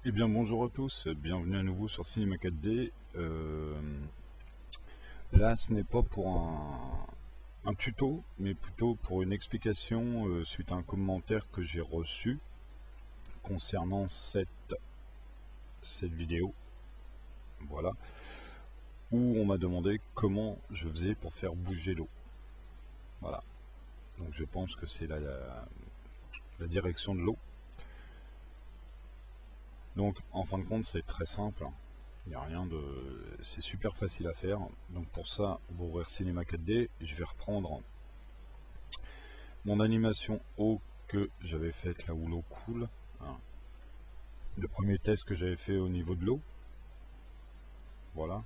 Eh bien bonjour à tous, bienvenue à nouveau sur Cinema 4D. Là ce n'est pas pour un tuto, mais plutôt pour une explication suite à un commentaire que j'ai reçu concernant cette vidéo. Voilà, où on m'a demandé comment je faisais pour faire bouger l'eau. Voilà, donc je pense que c'est la direction de l'eau. Donc en fin de compte c'est très simple. Il n'y a rien de... c'est super facile à faire. Donc pour ça, on va ouvrir Cinema 4D. Je vais reprendre mon animation eau que j'avais faite là où l'eau coule. Le premier test que j'avais fait au niveau de l'eau. Voilà.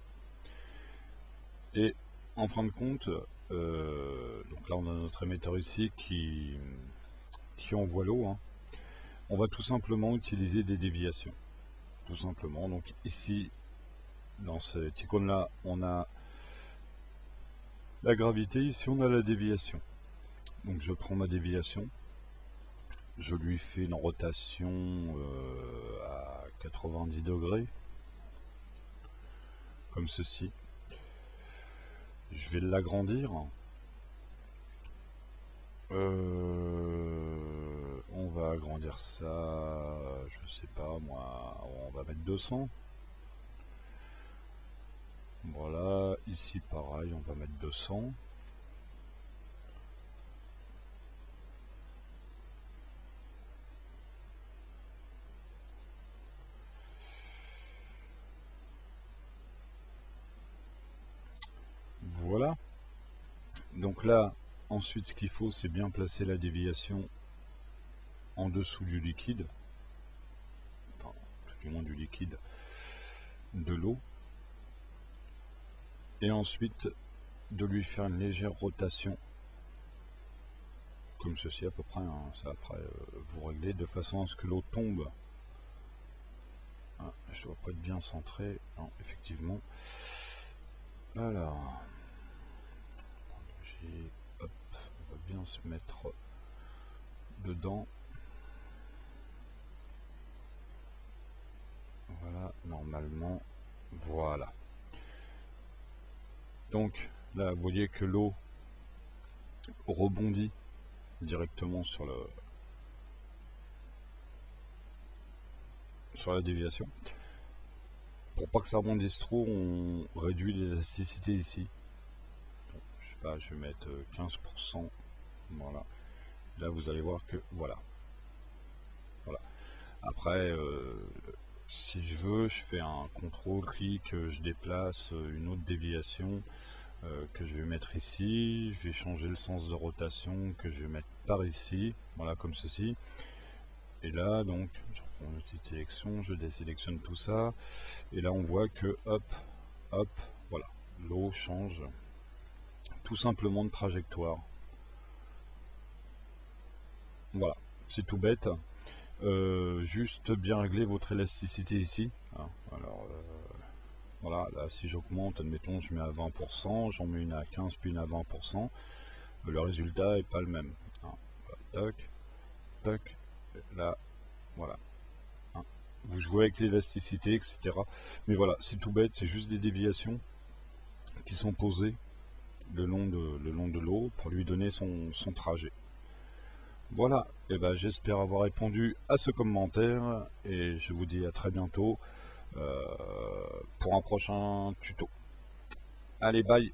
Et en fin de compte, donc là on a notre émetteur ici qui envoie l'eau. On va tout simplement utiliser des déviations. Tout simplement. Donc ici, dans cette icône là, on a la gravité, ici on a la déviation. Donc je prends ma déviation, je lui fais une rotation à 90 degrés, comme ceci. Je vais l'agrandir. On va agrandir ça, je sais pas moi, on va mettre 200. Voilà, ici pareil, on va mettre 200. Voilà. Donc là, ensuite ce qu'il faut, c'est bien placer la déviation en dessous du liquide, enfin, tout du moins du liquide de l'eau, et ensuite de lui faire une légère rotation comme ceci à peu près, ça après vous réglez de façon à ce que l'eau tombe. Je dois pas être bien centré, non, effectivement. Alors hop, on va bien se mettre dedans. Voilà, normalement, voilà. Donc là, vous voyez que l'eau rebondit directement sur la déviation. Pour pas que ça rebondisse trop, on réduit l'élasticité ici. Donc, je sais pas, je vais mettre 15%. Voilà. Là, vous allez voir que voilà. Voilà. Après, si je veux, je fais un contrôle-clic, je déplace une autre déviation que je vais mettre ici. Je vais changer le sens de rotation que je vais mettre par ici. Voilà, comme ceci. Et là, donc, je reprends une petite sélection, je désélectionne tout ça. Et là, on voit que, hop, hop, voilà, l'eau change tout simplement de trajectoire. Voilà, c'est tout bête. Juste bien régler votre élasticité ici. Alors, voilà, là, si j'augmente, admettons, je mets à 20%, j'en mets une à 15, puis une à 20%, le résultat n'est pas le même. Toc, toc, là, voilà. Vous jouez avec l'élasticité, etc. Mais voilà, c'est tout bête, c'est juste des déviations qui sont posées le long de l'eau pour lui donner son trajet. Voilà, et ben j'espère avoir répondu à ce commentaire et je vous dis à très bientôt pour un prochain tuto. Allez, bye!